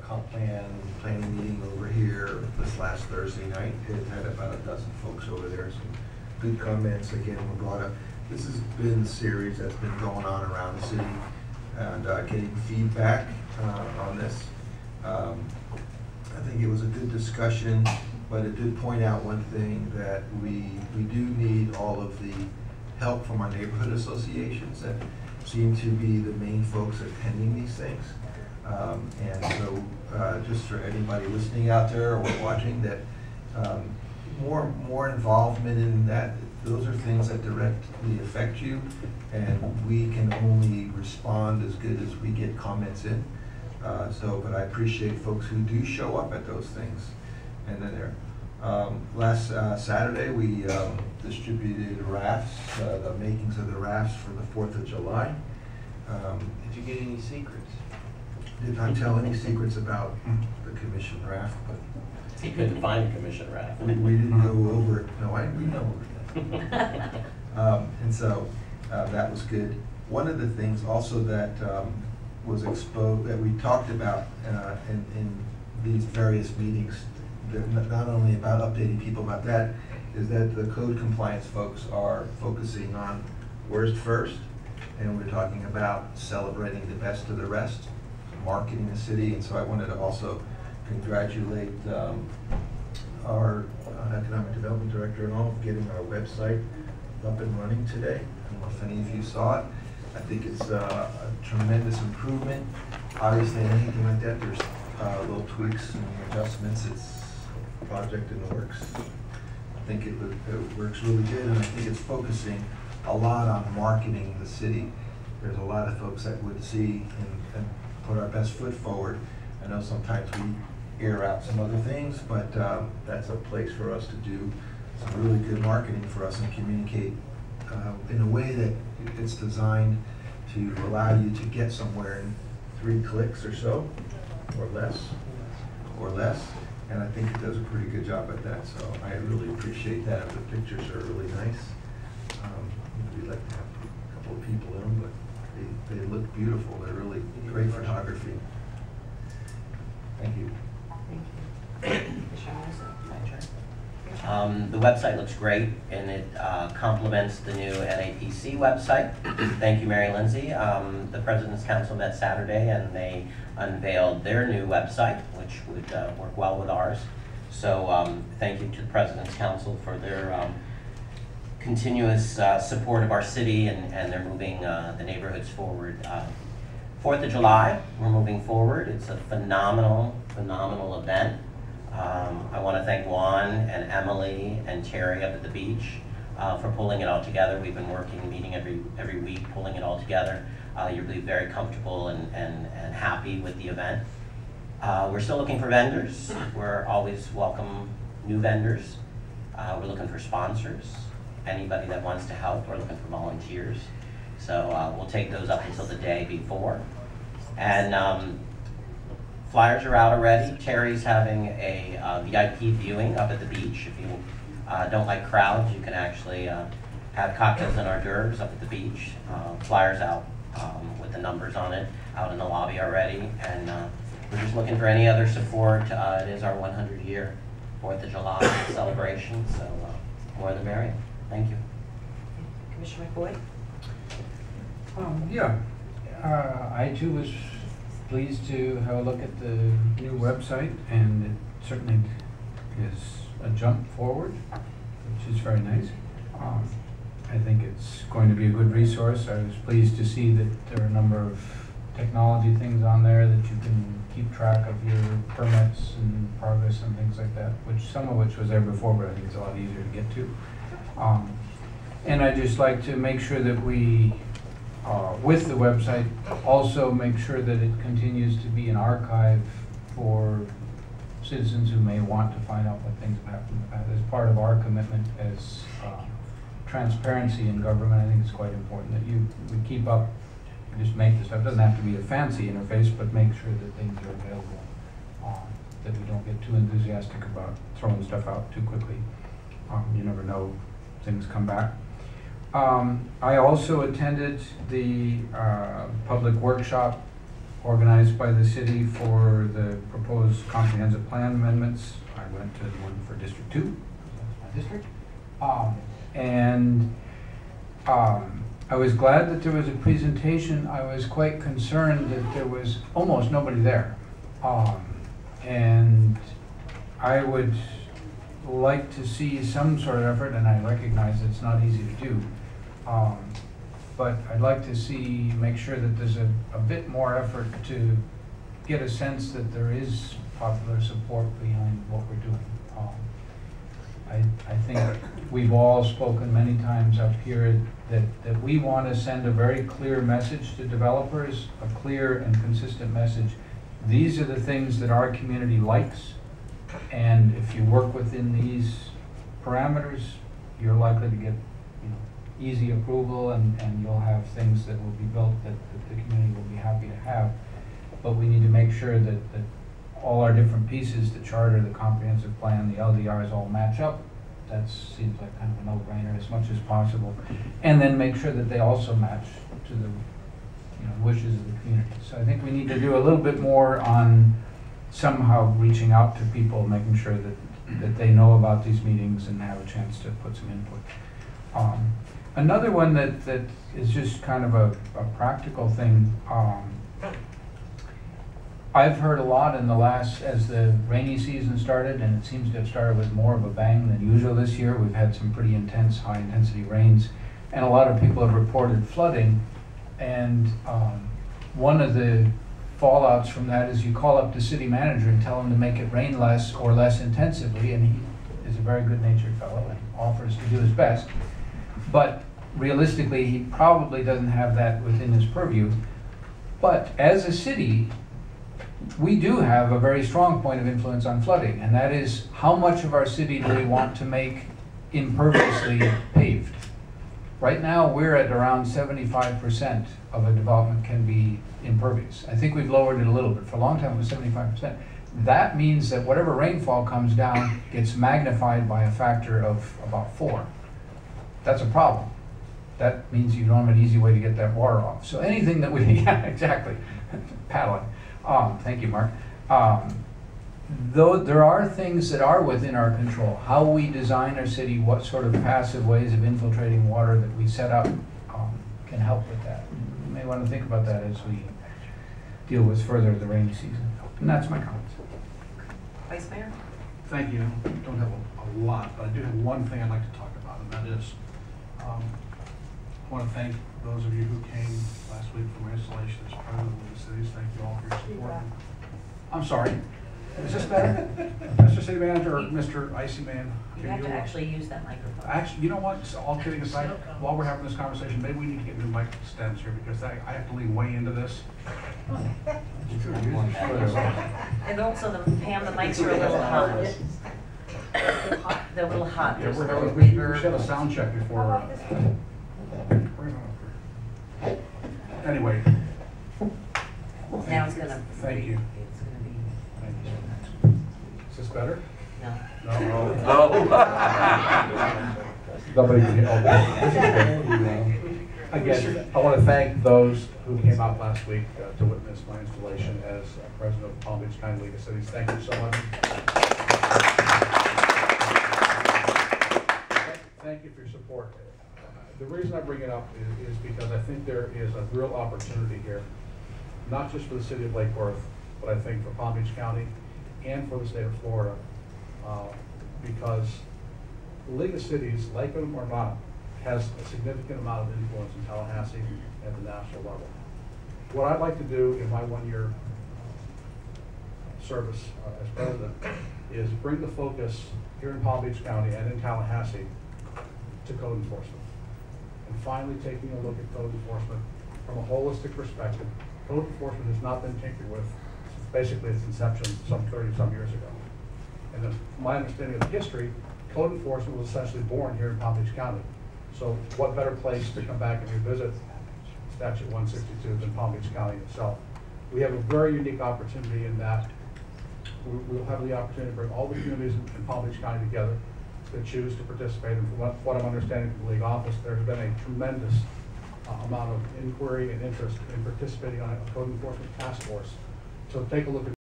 comp planning meeting over here this last Thursday night. It had about a dozen folks over there. Some good comments again were brought up. This has been a series that's been going on around the city and getting feedback on this. I think it was a good discussion, but it did point out one thing, that we do need all of the help from our neighborhood associations that seem to be the main folks attending these things. And so just for anybody listening out there or watching, that more involvement in that. Those are things that directly affect you, and we can only respond as good as we get comments in. But I appreciate folks who do show up at those things. And then there. Last Saturday, we distributed rafts, the makings of the rafts for the 4th of July. Did you get any secrets? Did not tell any secrets about the commission raft, but He couldn't find a commission raft. we didn't go over it. No, we know over that. And so that was good. One of the things also that was exposed, that we talked about in these various meetings, not only about updating people about that, is that the code compliance folks are focusing on worst first, and we're talking about celebrating the best of the rest, marketing the city. And so I wanted to also congratulate our economic development director and all of getting our website up and running today. I don't know if any of you saw it. I think it's a tremendous improvement. Obviously, anything like that, there's little tweaks and adjustments. It's a project in the works. I think it works really good, and I think it's focusing a lot on marketing the city. There's a lot of folks that would see and put our best foot forward. I know sometimes we air out some other things, but that's a place for us to do some really good marketing for us and communicate in a way that it's designed to allow you to get somewhere in 3 clicks or so, or less. And I think it does a pretty good job at that, so I really appreciate that. The pictures are really nice. We'd like to have a couple of people in them, but they look beautiful. They're really great photography. Thank you. The website looks great, and it complements the new NAPC website. Thank you, Mary Lindsay. The President's Council met Saturday, and they unveiled their new website, which would work well with ours. So thank you to the President's Council for their continuous support of our city, and they're moving the neighborhoods forward. 4th of July, we're moving forward. It's a phenomenal event. I want to thank Juan and Emily and Terry up at the beach for pulling it all together. We've been meeting every week, pulling it all together. You'll be very comfortable and happy with the event. We're still looking for vendors. We're always welcome new vendors. We're looking for sponsors, anybody that wants to help. We're looking for volunteers. So we'll take those up until the day before. And flyers are out already. Terry's having a VIP viewing up at the beach. If you don't like crowds, you can actually have cocktails and hors d'oeuvres up at the beach. Flyers out with the numbers on it out in the lobby already. And we're just looking for any other support. It is our 100-year 4th of July celebration, so more the merrier. Thank you. Commissioner McCoy? I too was pleased to have a look at the new website, and it certainly is a jump forward, which is very nice. I think it's going to be a good resource. I was pleased to see that there are a number of technology things on there that you can keep track of your permits and progress and things like that, some of which was there before, but I think it's a lot easier to get to. And I'd just like to make sure that we, with the website, also make sure that it continues to be an archive for citizens who may want to find out what things have happened in the past. As part of our commitment as transparency in government, I think it's quite important that we keep up, just make this stuff. It doesn't have to be a fancy interface, but make sure that things are available, that we don't get too enthusiastic about throwing stuff out too quickly. You never know, things come back. I also attended the public workshop organized by the city for the proposed comprehensive plan amendments. I went to the one for District 2, that's my district. I was glad that there was a presentation. I was quite concerned that there was almost nobody there. And I would like to see some sort of effort, and I recognize it's not easy to do. But I'd like to make sure that there's a bit more effort to get a sense that there is popular support behind what we're doing. I think we've all spoken many times up here that we want to send a very clear message to developers, a clear and consistent message. These are the things that our community likes, and if you work within these parameters, you're likely to get easy approval, and you'll have things that will be built that the community will be happy to have. But we need to make sure that all our different pieces, the charter, the comprehensive plan, the LDRs all match up. That seems like kind of a no-brainer as much as possible. And then make sure that they also match to the wishes of the community. So I think we need to do a little bit more on somehow reaching out to people, making sure that they know about these meetings and have a chance to put some input. Another one that is just kind of a practical thing. I've heard a lot in the last, as the rainy season started, and it seems to have started with more of a bang than usual this year. We've had some pretty intense, high-intensity rains, and a lot of people have reported flooding. And one of the fallouts from that is you call up the city manager and tell him to make it rain less or less intensively, and he is a very good-natured fellow and offers to do his best. But realistically, he probably doesn't have that within his purview. But as a city, we do have a very strong point of influence on flooding, and that is how much of our city do we want to make imperviously paved? Right now, we're at around 75% of a development can be impervious. I think we've lowered it a little bit. For a long time, it was 75%. That means that whatever rainfall comes down gets magnified by a factor of about 4. That's a problem. That means you don't have an easy way to get that water off. So anything that we, yeah, exactly, paddling. Thank you, Mark. Though there are things that are within our control, how we design our city, what sort of passive ways of infiltrating water that we set up can help with that. You may want to think about that as we deal with further the rainy season. And that's my comments. Vice Mayor? Thank you. I don't have a lot, but I do have one thing I'd like to talk about, and that is I want to thank those of you who came last week for my installation as president of the cities. Thank you all for your support. I'm sorry. Is this better? Mr. City Manager or Mr. Icy Man? You have to actually use that microphone. Actually, you know what? So all kidding aside, while we're having this conversation, maybe we need to get new mic stands here because I have to lean way into this. And also, Pam, the mics are a little hot. They're a little hot. Yeah, There's a little we should reverb. have a sound check before. Anyway. Now it's gonna. Thank you. It's gonna be. Thank you. Is this better? No. No. Nobody can hear. Again, I want to thank those who came out last week to witness my installation as president of Palm Beach County League of Cities. Thank you so much. Thank you for your support. The reason I bring it up is because I think there is a real opportunity here, not just for the city of Lake Worth, but I think for Palm Beach County and for the state of Florida, because the League of Cities, like them or not, has a significant amount of influence in Tallahassee at the national level. What I'd like to do in my one-year service as president is bring the focus here in Palm Beach County and in Tallahassee to code enforcement. And finally taking a look at code enforcement from a holistic perspective. Code enforcement has not been tinkered with since basically its inception some 30-some years ago. And then my understanding of the history, code enforcement was essentially born here in Palm Beach County. So what better place to come back and revisit Statute 162 than Palm Beach County itself. We have a very unique opportunity in that we'll have the opportunity to bring all the communities in Palm Beach County together that choose to participate. And from what I'm understanding from the league office, there's been a tremendous amount of inquiry and interest in participating on a code enforcement task force to take a look at